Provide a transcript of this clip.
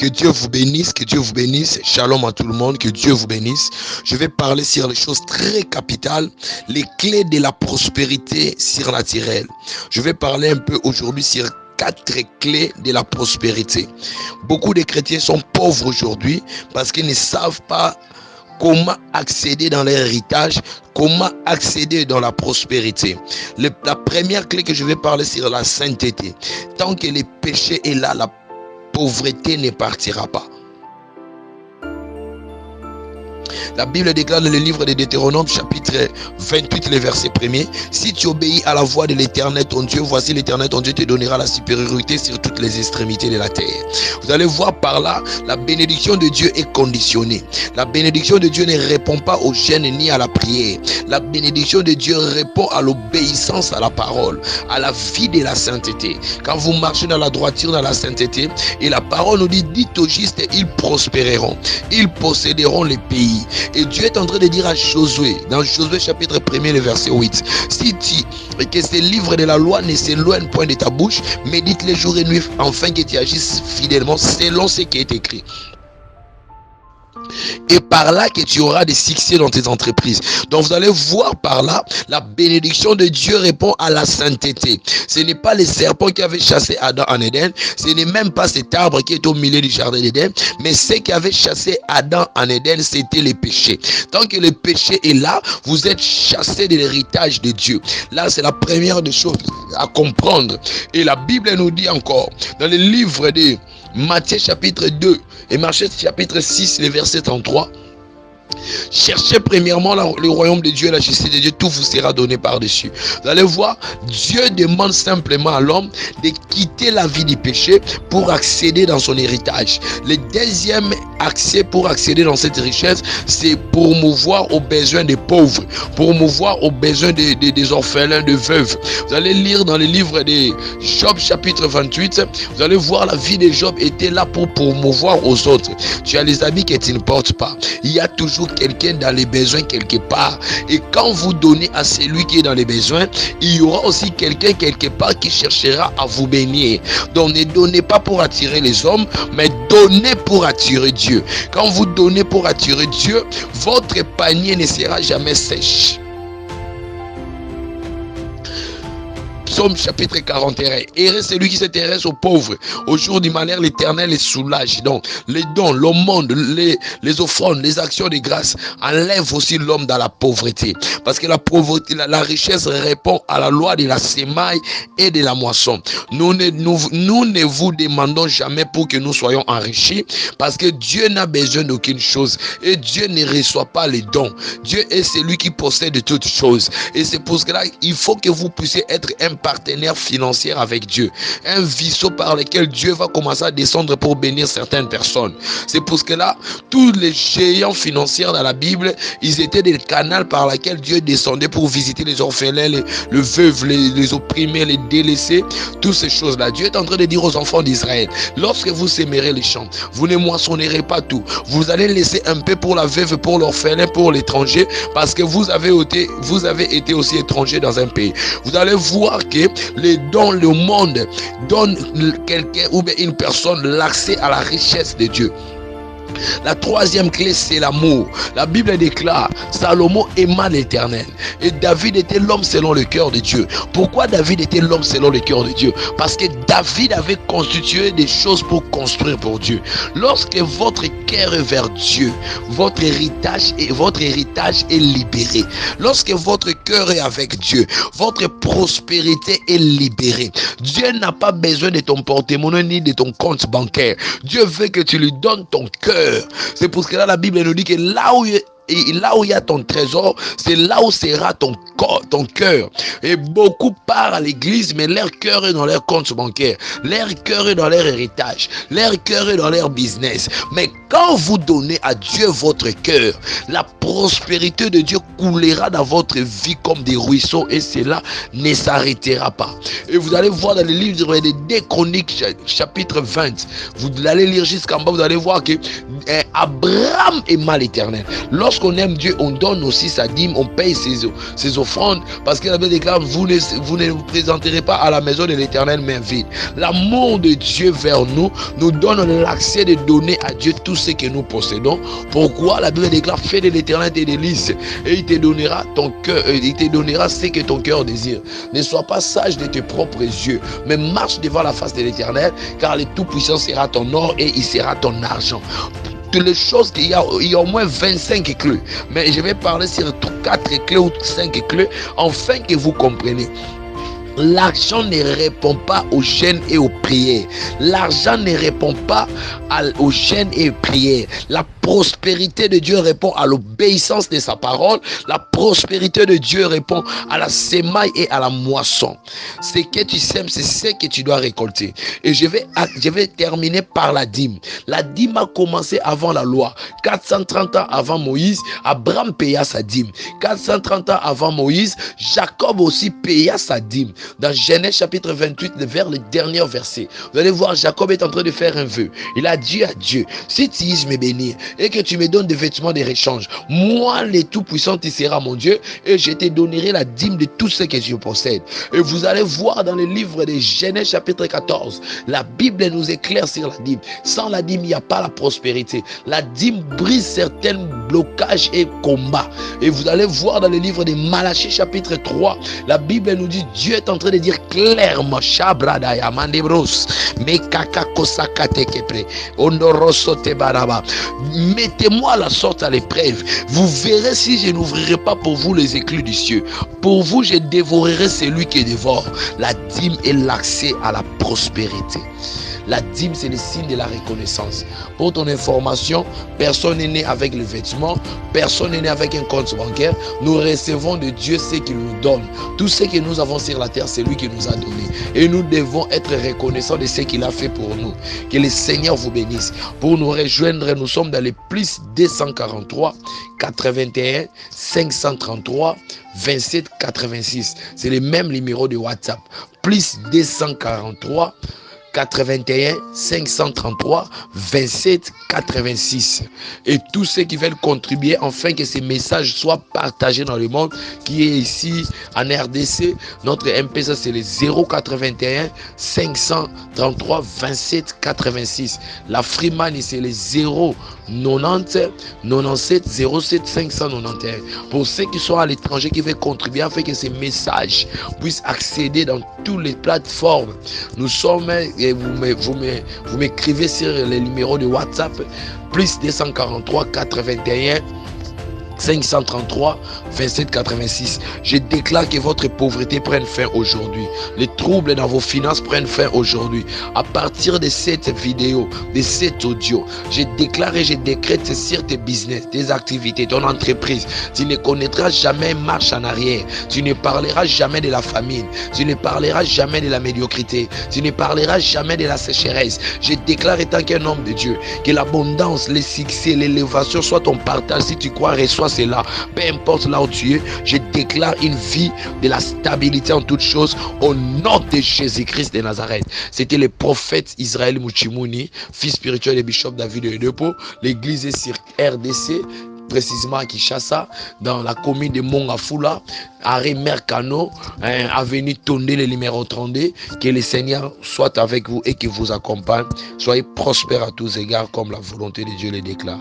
Que Dieu vous bénisse, que Dieu vous bénisse. Shalom à tout le monde, que Dieu vous bénisse. Je vais parler sur les choses très capitales, les clés de la prospérité surnaturelle. Je vais parler un peu aujourd'hui sur 4 clés de la prospérité. Beaucoup de chrétiens sont pauvres aujourd'hui parce qu'ils ne savent pas comment accéder dans leur héritage, comment accéder dans la prospérité. La première clé que je vais parler, c'est la sainteté. Tant que le péché est là, la pauvreté ne partira pas. La Bible déclare dans le livre de Deutéronome, chapitre 28, le verset 1er. Si tu obéis à la voix de l'Éternel ton Dieu, voici l'Éternel ton Dieu te donnera la supériorité sur toutes les extrémités de la terre. Vous allez voir par là, la bénédiction de Dieu est conditionnée. La bénédiction de Dieu ne répond pas au jeûne ni à la prière. La bénédiction de Dieu répond à l'obéissance à la parole, à la vie de la sainteté. Quand vous marchez dans la droiture, dans la sainteté, et la parole nous dit, dites aux justes, ils prospéreront, ils posséderont les pays. Et Dieu est en train de dire à Josué, dans Josué chapitre 1er, le verset 8, si tu, que ce livre de la loi ne s'éloigne point de ta bouche, médite les jours et nuits, afin que tu agisses fidèlement selon ce qui est écrit. Et par là que tu auras des succès dans tes entreprises. Donc vous allez voir par là, la bénédiction de Dieu répond à la sainteté. Ce n'est pas les serpents qui avaient chassé Adam en Éden, ce n'est même pas cet arbre qui est au milieu du jardin d'Éden, mais ce qui avait chassé Adam en Éden, c'était le péché. Tant que le péché est là, vous êtes chassés de l'héritage de Dieu. Là, c'est la première des choses à comprendre. Et la Bible nous dit encore, dans le livre de Matthieu chapitre 2 et Matthieu chapitre 6, le verset 33. Cherchez premièrement le royaume de Dieu et la justice de Dieu, tout vous sera donné par-dessus. Vous allez voir, Dieu demande simplement à l'homme de quitter la vie du péché pour accéder dans son héritage. Le deuxième accès pour accéder dans cette richesse, c'est promouvoir aux besoins des pauvres, promouvoir aux besoins des orphelins, des veuves. Vous allez lire dans le livre de Job chapitre 28, vous allez voir la vie de Job était là pour promouvoir aux autres. Tu as les habits que tu ne portes pas. Il y a toujours quelqu'un dans les besoins quelque part, et quand vous donnez à celui qui est dans les besoins, il y aura aussi quelqu'un quelque part qui cherchera à vous bénir. Donc ne donnez pas pour attirer les hommes, mais donnez pour attirer Dieu. Quand vous donnez pour attirer Dieu, votre panier ne sera jamais sèche. Psaume chapitre 41. Heureux celui qui s'intéresse aux pauvres. Au jour du malheur, l'Éternel les soulage. Donc, les dons, l'aumône, les offrandes, les actions de grâce enlèvent aussi l'homme dans la pauvreté. Parce que la pauvreté, la richesse répond à la loi de la semaille et de la moisson. Nous ne vous demandons jamais pour que nous soyons enrichis, parce que Dieu n'a besoin d'aucune chose. Et Dieu ne reçoit pas les dons. Dieu est celui qui possède toutes choses. Et c'est pour cela qu'il faut que vous puissiez être un partenaire financier avec Dieu, un vaisseau par lequel Dieu va commencer à descendre pour bénir certaines personnes. C'est pour ce que là, tous les géants financiers dans la Bible, ils étaient des canaux par lesquels Dieu descendait pour visiter les orphelins, les veuves, les opprimés, les délaissés, toutes ces choses-là. Dieu est en train de dire aux enfants d'Israël, lorsque vous sèmerez les champs, vous ne moissonnerez pas tout. Vous allez laisser un peu pour la veuve, pour l'orphelin, pour l'étranger, parce que vous avez été aussi étranger dans un pays. Vous allez voir que les dons, le monde donne quelqu'un ou bien une personne l'accès à la richesse de Dieu. La troisième clé, c'est l'amour. La Bible déclare, Salomon aima l'Éternel. Et David était l'homme selon le cœur de Dieu. Pourquoi David était l'homme selon le cœur de Dieu? Parce que David avait constitué des choses pour construire pour Dieu. Lorsque votre cœur est vers Dieu, votre héritage est libéré. Lorsque votre cœur est avec Dieu, votre prospérité est libérée. Dieu n'a pas besoin de ton porte-monnaie ni de ton compte bancaire. Dieu veut que tu lui donnes ton cœur. C'est pour cela la Bible nous dit que là où il y a ton trésor, c'est là où sera ton cœur. Et beaucoup partent à l'église, mais leur cœur est dans leur compte bancaire, leur cœur est dans leur héritage, leur cœur est dans leur business. Mais quand vous donnez à Dieu votre cœur, la prospérité de Dieu coulera dans votre vie comme des ruisseaux, et cela ne s'arrêtera pas. Et vous allez voir dans le livre des 2 Chroniques chapitre 20, vous allez lire jusqu'en bas, vous allez voir que Abraham aima l'Éternel. lorsqu'on aime Dieu, on donne aussi sa dîme, on paye ses offrandes, parce que la Bible déclare, vous ne vous présenterez pas à la maison de l'Éternel main vide. L'amour de Dieu vers nous donne l'accès de donner à Dieu tout ce que nous possédons. Pourquoi la Bible déclare, fais de l'Éternel tes délices et il te donnera ton cœur, il te donnera ce que ton cœur désire. Ne sois pas sage de tes propres yeux, mais marche devant la face de l'Éternel, car le Tout-Puissant sera ton or et il sera ton argent. Toutes les choses il y a au moins 25 clés, mais je vais parler sur 4 clés ou 5 clés, afin que vous compreniez. L'argent ne répond pas aux jeûnes et aux prières. L'argent ne répond pas aux jeûnes et aux prières. La prospérité de Dieu répond à l'obéissance de sa parole. La prospérité de Dieu répond à la semaille et à la moisson. Ce que tu sèmes, c'est ce que tu dois récolter. Et je vais terminer par la dîme. La dîme a commencé avant la loi. 430 ans avant Moïse, Abraham paya sa dîme. 430 ans avant Moïse, Jacob aussi paya sa dîme. Dans Genèse chapitre 28, vers le dernier verset, vous allez voir, Jacob est en train de faire un vœu. Il a dit à Dieu, si tu ises me bénir et que tu me donnes des vêtements de réchange, moi le Tout-Puissant, tu seras mon Dieu et je te donnerai la dîme de tout ce que je possède. Et vous allez voir dans le livre de Genèse chapitre 14, la Bible nous éclaire sur la dîme. Sans la dîme, il n'y a pas la prospérité. La dîme brise certains blocages et combats. Et vous allez voir dans le livre de Malachie chapitre 3, la Bible nous dit, Dieu est en train de dire clairement, Shabradaya Mandebros, Mekaka Kosakate Kepre, Ondoroso Tebaraba, mettez-moi la sorte à l'épreuve. Vous verrez si je n'ouvrirai pas pour vous les écluses du ciel. Pour vous, je dévorerai celui qui dévore. La dîme est l'accès à la prospérité. La dîme, c'est le signe de la reconnaissance. Pour ton information, personne n'est né avec le vêtement, personne n'est né avec un compte bancaire. Nous recevons de Dieu ce qu'il nous donne. Tout ce que nous avons sur la terre, c'est lui qui nous a donné. Et nous devons être reconnaissants de ce qu'il a fait pour nous. Que le Seigneur vous bénisse. Pour nous rejoindre, nous sommes dans les plus 243 81 533 27 86. C'est le même numéro de WhatsApp. Plus 243 81 533 27 86. Et tous ceux qui veulent contribuer afin que ces messages soient partagés dans le monde, qui est ici en RDC, notre M-Pesa c'est le 081 533 27 86. La Freeman c'est le 090 97 07 591. Pour ceux qui sont à l'étranger, qui veulent contribuer afin que ces messages puissent accéder dans toutes les plateformes, nous sommes, et vous m'écrivez sur les numéros de WhatsApp, plus 243 81 533 27 86. Je déclare que votre pauvreté prenne fin aujourd'hui. Les troubles dans vos finances prennent fin aujourd'hui. À partir de cette vidéo, de cet audio, je déclare et je décrète sur tes business, tes activités, ton entreprise. Tu ne connaîtras jamais marche en arrière. Tu ne parleras jamais de la famine. Tu ne parleras jamais de la médiocrité. Tu ne parleras jamais de la sécheresse. Je déclare étant qu'un homme de Dieu, que l'abondance, le succès, l'élévation soit ton partage. Si tu crois, reçois cela. Peu importe là où tu es, je déclare une vie de la stabilité en toutes choses au nom de Jésus-Christ de Nazareth. C'était le prophète Israël Mouchimouni, fils spirituel de Bishop David de Depo. L'église est sur RDC, précisément à Kinshasa, dans la commune de Mongafula, arrêt Mercano, avenue Tondé, le numéro 32. Que le Seigneur soit avec vous et qu'il vous accompagne. Soyez prospères à tous égards comme la volonté de Dieu le déclare.